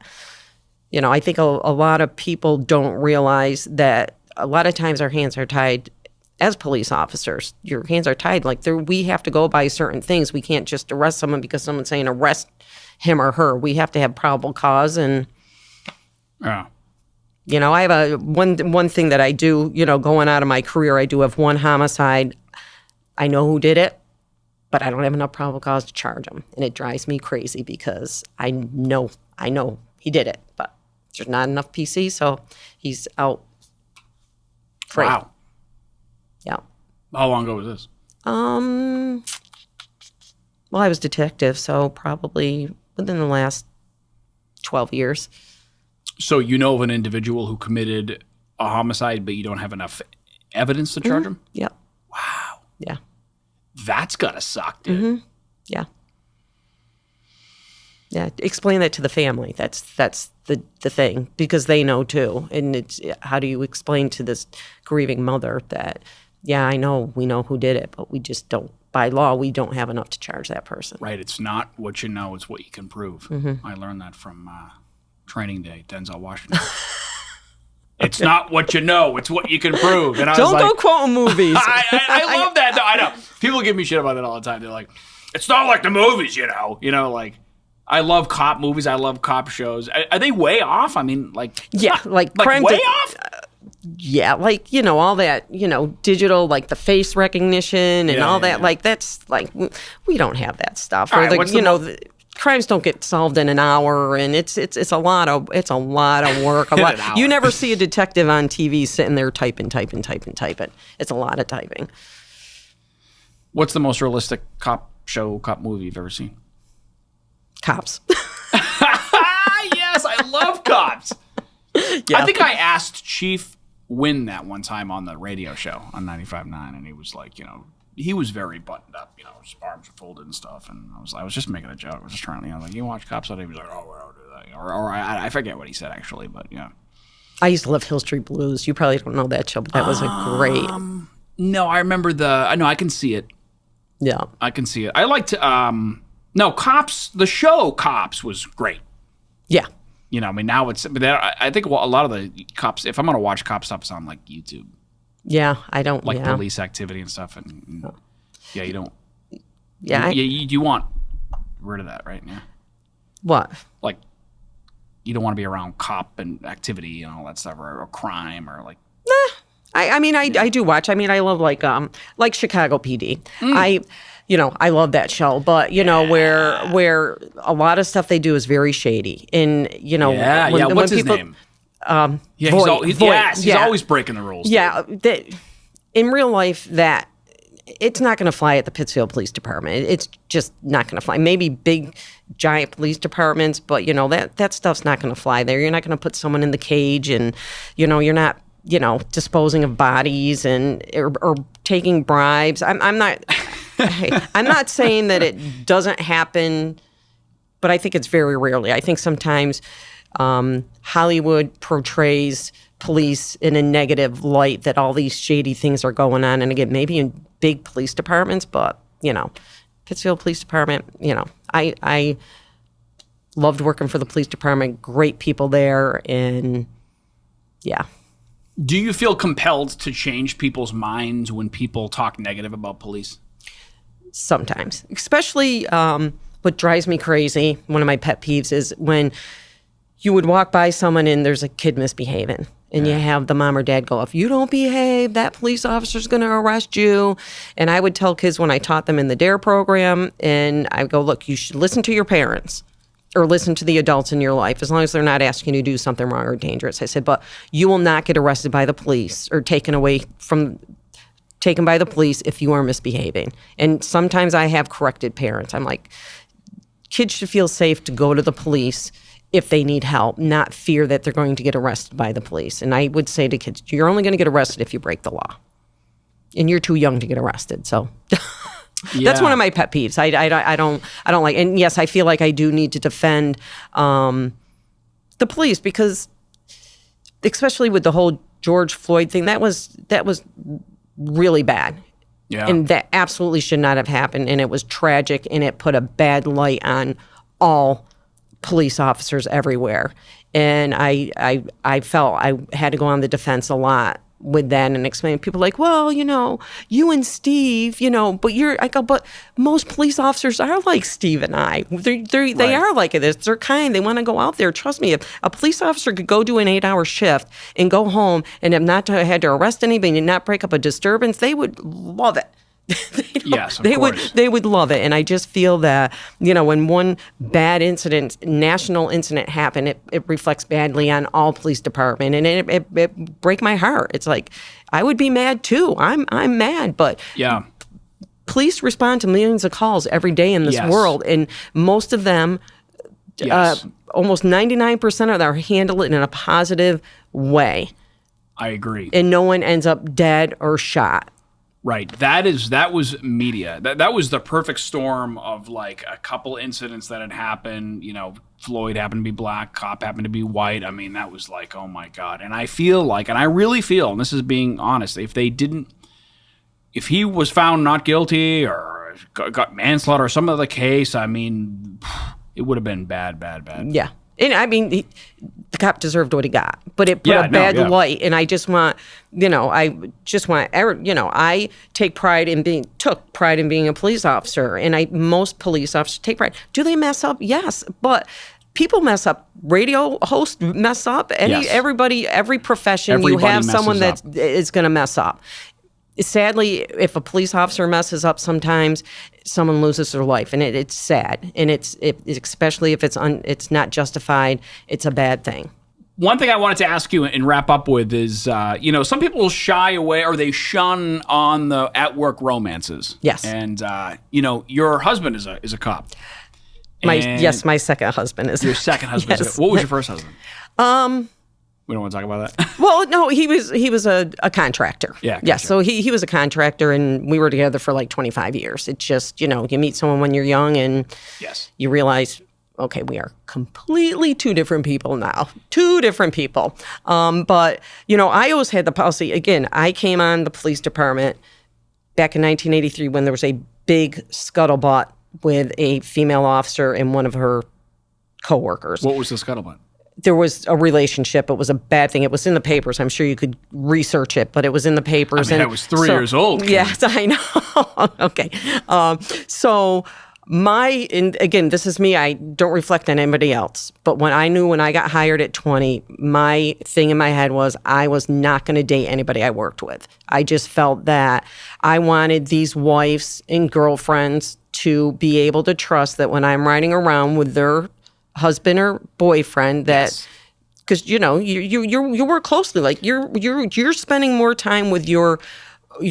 You know, I think a lot of people don't realize that a lot of times our hands are tied as police officers. Your hands are tied. Like we have to go by certain things. We can't just arrest someone because someone's saying arrest him or her. We have to have probable cause. And, you know, I have one thing that I do, you know, going out of my career, I do have one homicide. I know who did it, but I don't have enough probable cause to charge him. And it drives me crazy because I know he did it, but there's not enough PC, so he's out free. Wow. Yeah. How long ago was this? Well, I was detective, so probably within the last 12 years. So you know of an individual who committed a homicide, but you don't have enough evidence to charge him? Yep. Wow. Yeah. That's gotta suck, dude. Mm-hmm. Yeah. Yeah. Explain that to the family. That's the thing, because they know too. And it's how do you explain to this grieving mother that, yeah, I know, we know who did it, but we just don't, by law, we don't have enough to charge that person. Right. It's not what you know, it's what you can prove. Mm-hmm. I learned that from Training Day, Denzel Washington. It's not what you know, it's what you can prove. And I don't was go like, quoting movies. I love that. I know. People give me shit about that all the time. They're like, it's not like the movies, you know. You know, like, I love cop movies. I love cop shows. Are they way off? I mean, like, yeah, like crime way off? Yeah, like, you know, all that, you know, digital, like the face recognition and all that. Like, that's like, we don't have that stuff. Or right, you know, the crimes don't get solved in an hour, and it's a lot of work. You never see a detective on TV sitting there typing. It's a lot of typing. What's the most realistic cop movie you've ever seen? Cops. Yes, I love Cops. Yeah. I think I asked Chief Wynn that one time on the radio show on 95.9, and he was like, you know, he was very buttoned up, you know, his arms were folded and stuff, and I was just making a joke. I was just trying to, you know, like, you watch Cops all day? He was like, oh, well, I'll do that. Or I forget what he said, actually, but, yeah. I used to love Hill Street Blues. You probably don't know that show, but that was a great. No, I remember I can see it. Yeah. I can see it. I liked, Cops, the show Cops was great. Yeah. You know, I mean, now but I think a lot of the cops, if I'm going to watch cop stuff, it's on like YouTube. Yeah, I don't like police activity and stuff, and yeah, you don't. Yeah, you want rid of that, right? Yeah. What? Like, you don't want to be around cop and activity and all that stuff, or crime, or like. I mean, I do watch. I mean, I love like Chicago PD. I love that show, but you know where a lot of stuff they do is very shady, and you know, what's his name? He's always breaking the rules. Yeah, in real life, that it's not going to fly at the Pittsfield Police Department. It's just not going to fly. Maybe big, giant police departments, but you know that stuff's not going to fly there. You're not going to put someone in the cage, and you know you're not. You know, disposing of bodies or taking bribes. I'm not. I'm not saying that it doesn't happen, but I think it's very rarely. I think sometimes Hollywood portrays police in a negative light, that all these shady things are going on. And again, maybe in big police departments, but you know, Pittsfield Police Department. You know, I loved working for the police department. Great people there, and yeah. Do you feel compelled to change people's minds when people talk negative about police? Sometimes. Especially what drives me crazy, one of my pet peeves, is when you would walk by someone and there's a kid misbehaving. And you have the mom or dad go, if you don't behave, that police officer's going to arrest you. And I would tell kids when I taught them in the D.A.R.E program, and I go, look, you should listen to your parents. Or listen to the adults in your life, as long as they're not asking you to do something wrong or dangerous. I said, but you will not get arrested by the police or taken by the police if you are misbehaving. And sometimes I have corrected parents. I'm like, kids should feel safe to go to the police if they need help, not fear that they're going to get arrested by the police. And I would say to kids, you're only going to get arrested if you break the law. And you're too young to get arrested. So that's one of my pet peeves. I don't like, and yes, I feel like I do need to defend the police, because especially with the whole George Floyd thing, that was really bad. Yeah. And that absolutely should not have happened. And it was tragic, and it put a bad light on all police officers everywhere. And I felt I had to go on the defense a lot with that and explain. People like, well, you and Steve, but most police officers are like Steve and I. They are like this. They're kind. They want to go out there. Trust me, if a police officer could go do an 8-hour shift and go home and have not had to arrest anybody and not break up a disturbance, they would love it. Yes, of course. They would love it. And I just feel that, when one bad incident, national incident happened, it reflects badly on all police department, and it break my heart. It's like, I would be mad too. I'm mad, but yeah. Police respond to millions of calls every day in this world, and most of them, almost 99% of them, handle it in a positive way. I agree. And no one ends up dead or shot. Right. That was media. That was the perfect storm of like a couple incidents that had happened. Floyd happened to be black, cop happened to be white. I mean, that was like, oh my God. And I feel like, and I really feel, and this is being honest, if he was found not guilty or got manslaughter or some other case, I mean, it would have been bad. Yeah. And I mean, the cop deserved what he got, but it put a bad light. And I just want, I took pride in being a police officer. And most police officers take pride. Do they mess up? Yes. But people mess up. Radio hosts mess up. Everybody, every profession, you have someone that is going to mess up. Sadly, if a police officer messes up, sometimes someone loses their life, and it's sad. And it's especially if it's not justified, it's a bad thing. One thing I wanted to ask you and wrap up with is, some people shy away or they shun on the at-work romances. Yes. And, your husband is a cop. My second husband is. Your second husband is a cop. What was your first husband? We don't want to talk about that. Well, no, he was a contractor. Yeah. Yeah. So he was a contractor, and we were together for like 25 years. It's just, you meet someone when you're young, and you realize, okay, we are completely two different people now. Two different people. But, I always had the policy. Again, I came on the police department back in 1983 when there was a big scuttlebutt with a female officer and one of her coworkers. What was the scuttlebutt? There was a relationship. It was a bad thing. It was in the papers. I'm sure you could research it, but it was in the papers. I was 3 years old. Yes, I know. Okay. And again, this is me. I don't reflect on anybody else. But when I got hired at 20, my thing in my head was I was not going to date anybody I worked with. I just felt that I wanted these wives and girlfriends to be able to trust that when I'm riding around with their husband or boyfriend, that because you work closely, like you're spending more time with your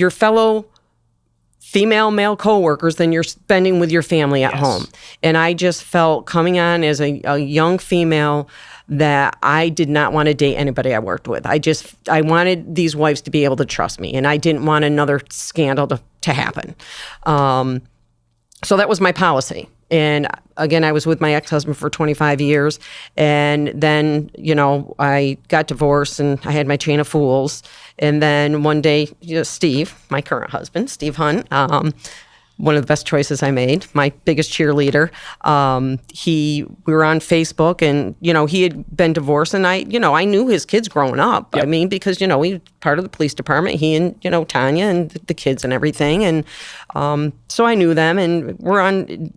fellow female male coworkers than you're spending with your family at home. And I just felt, coming on as a young female, that I did not want to date anybody I worked with. I wanted these wives to be able to trust me, and I didn't want another scandal to happen. So that was my policy. And again, I was with my ex-husband for 25 years. And then, I got divorced and I had my chain of fools. And then one day, Steve, my current husband, Steve Hunt, one of the best choices I made, my biggest cheerleader. We were on Facebook, and, he had been divorced, and I knew his kids growing up. Yep. I mean, because, he was part of the police department, he and, Tanya and the kids and everything. And, so I knew them, and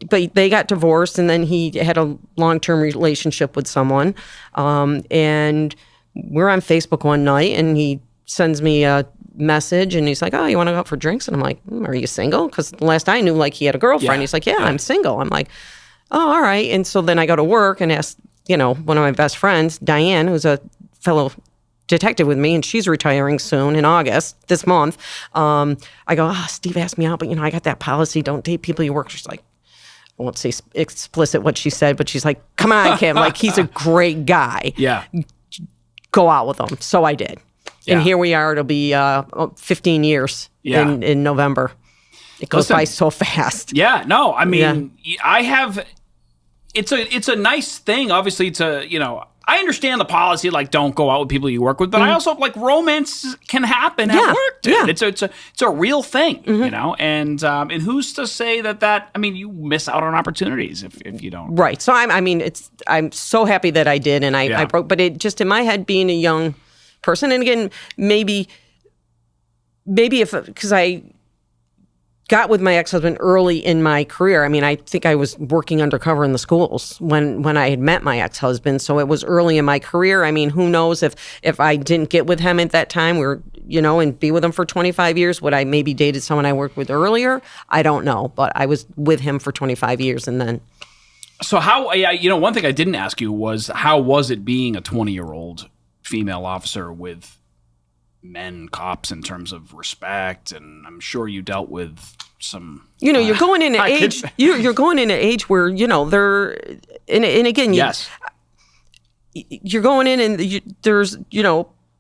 but they got divorced, and then he had a long-term relationship with someone. And we're on Facebook one night, and he sends me a message, and he's like, oh, you want to go out for drinks? And I'm like, are you single? Because last I knew, he had a girlfriend. He's like, yeah, I'm single. I'm like, oh, all right. And so then I go to work and ask, one of my best friends, Diane, who's a fellow detective with me, and she's retiring soon in August, this month. I go, Steve asked me out, but, I got that policy, don't date people you work. She's like, won't say explicit what she said, but she's like, come on, Kim, like he's a great guy. Yeah. Go out with him. So I did. Yeah. And here we are. It'll be 15 years in November. It goes by so fast. Yeah. No, I mean, I have, it's a nice thing. Obviously, I understand the policy, like don't go out with people you work with, but I also like romance can happen at work, dude. Yeah. It's a real thing, and who's to say that I mean, you miss out on opportunities if you don't. Right. So I'm so happy that I did, and I broke, but it just in my head being a young person, and again, maybe because I got with my ex-husband early in my career. I mean, I think I was working undercover in the schools when I had met my ex-husband. So it was early in my career. I mean, who knows if I didn't get with him at that time, and be with him for 25 years, would I maybe dated someone I worked with earlier? I don't know, but I was with him for 25 years and then. So how, one thing I didn't ask you was, how was it being a 20-year-old female officer with men cops in terms of respect? And I'm sure you dealt with some, you're going in an age, you're going in an age where, they're, and again, you're going in and there's,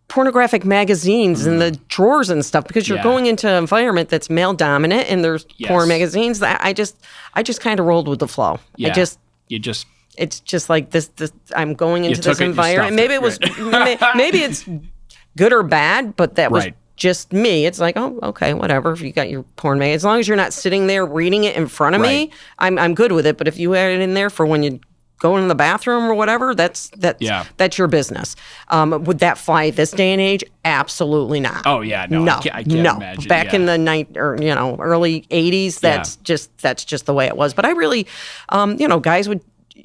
pornographic magazines in the drawers and stuff, because you're going into an environment that's male dominant, and there's porn magazines. That I just kind of rolled with the flow. Yeah. It's just like this I'm going into this environment. Maybe it was, maybe it's good or bad, but that was just me. It's like, oh, okay, whatever. If you got your porn mag, as long as you're not sitting there reading it in front of me, I'm good with it. But if you had it in there for when you go in the bathroom or whatever, that's your business. Would that fly this day and age? Absolutely not. Oh yeah, no. I can't imagine. Back in the early 80s, that's just the way it was. But I really, guys would.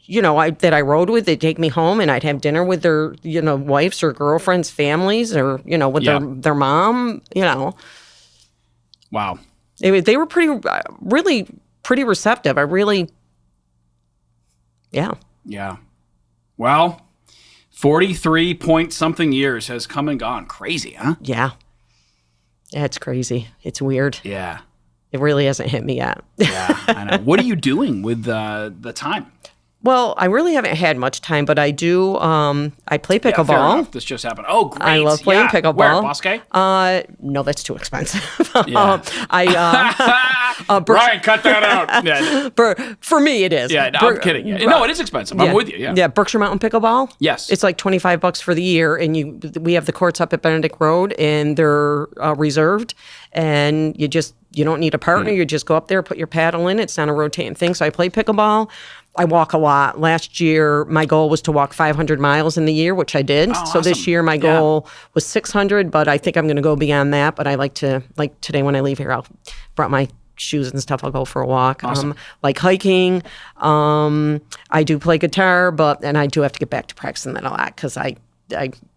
That I rode with, they'd take me home and I'd have dinner with their, wives or girlfriends' families, or, with their mom, Wow. They were really pretty receptive. Yeah. Well, 43 point something years has come and gone. Crazy, huh? Yeah. Yeah, it's crazy. It's weird. Yeah. It really hasn't hit me yet. Yeah, I know. What are you doing with the time? Well, I really haven't had much time, but I do. I play pickleball. Yeah, fair enough. This just happened. Oh, great! I love playing pickleball. Where, Bosque? No, that's too expensive. Yeah. Brian, cut that out. Yeah. For me, it is. Yeah, no, I'm kidding. Yeah. No, it is expensive. I'm with you. Yeah. Yeah, Berkshire Mountain Pickleball. Yes. It's like $25 for the year, and we have the courts up at Benedict Road, and they're reserved, and you don't need a partner. You just go up there, put your paddle in. It's not a rotating thing. So I play pickleball. I walk a lot. Last year, my goal was to walk 500 miles in the year, which I did. Oh, so this year, my goal was 600, but I think I'm going to go beyond that. But I like today when I leave here, I'll brought my shoes and stuff. I'll go for a walk. Awesome. Like hiking. I do play guitar, and I do have to get back to practicing that a lot because I've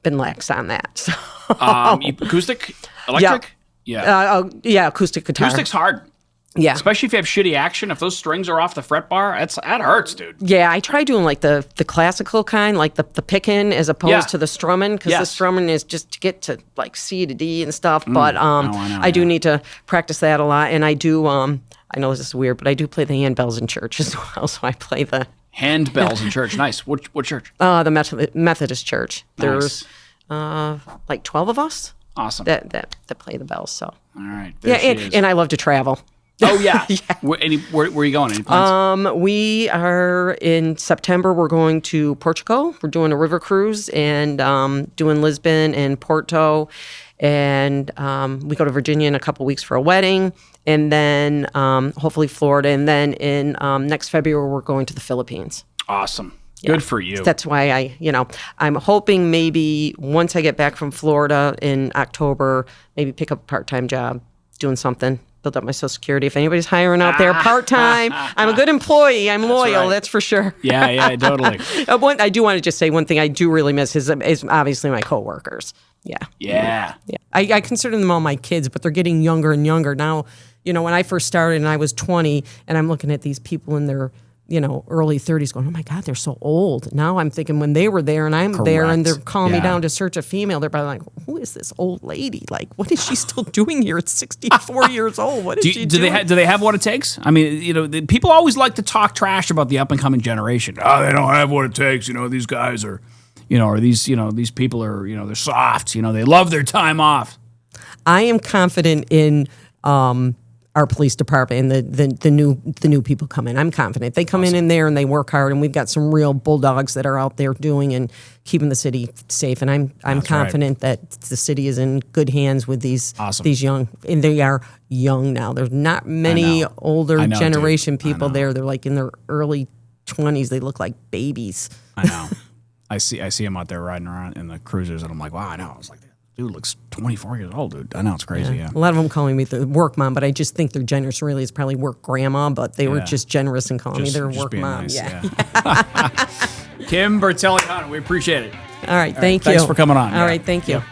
been lax on that. So. Acoustic? Electric? Yeah, acoustic guitar. Acoustic's hard. Yeah. Especially if you have shitty action. If those strings are off the fret bar, that hurts, dude. Yeah, I try doing like the classical kind, like the picking as opposed to the strumming, because the strumming is just to get to like C to D and stuff. But I do need to practice that a lot. And I do, I know this is weird, but I do play the handbells in church as well. So I play the... Handbells in church. Nice. What church? The Methodist church. Nice. There's like 12 of us. Awesome. That play the bells. So. All right. And I love to travel. Oh, yeah. Where are you going? Any plans? We are in September. We're going to Portugal. We're doing a river cruise and doing Lisbon and Porto. And we go to Virginia in a couple weeks for a wedding. And then hopefully Florida. And then in next February, we're going to the Philippines. Awesome. Yeah. Good for you. That's why I'm hoping maybe once I get back from Florida in October, maybe pick up a part-time job doing something. Build up my Social Security. If anybody's hiring out there part-time, I'm a good employee. I'm loyal. That's for sure. Yeah, totally. I do want to just say one thing I do really miss is obviously my coworkers. Yeah. I consider them all my kids, but they're getting younger and younger now. When I first started and I was 20 and I'm looking at these people in their early 30s going, oh my God, they're so old. Now I'm thinking when they were there and I'm there and they're calling me down to search a female, they're probably like, who is this old lady? Like, what is she still doing here at 64 years old? What is she doing? Do they have what it takes? I mean, people always like to talk trash about the up and coming generation. Oh, they don't have what it takes. These guys are, or these people are, they're soft. They love their time off. I am confident in our police department and the new people come in. I'm confident they come in there and they work hard, and we've got some real bulldogs that are out there doing and keeping the city safe. And I'm confident that the city is in good hands with these young, and they are young now. There's not many older generation people there. They're like in their early 20s. They look like babies. I know. I see them out there riding around in the cruisers, and I'm like, wow, I know. I was like, dude looks 24 years old, dude. I know, it's crazy, yeah. A lot of them calling me the work mom, but I just think they're generous. Really, it's probably work grandma, but they were just generous and calling me their work mom. Nice, yeah. Kim Bertelli-Hunt, we appreciate it. All right, thank you. Thanks for coming on. All right, thank you.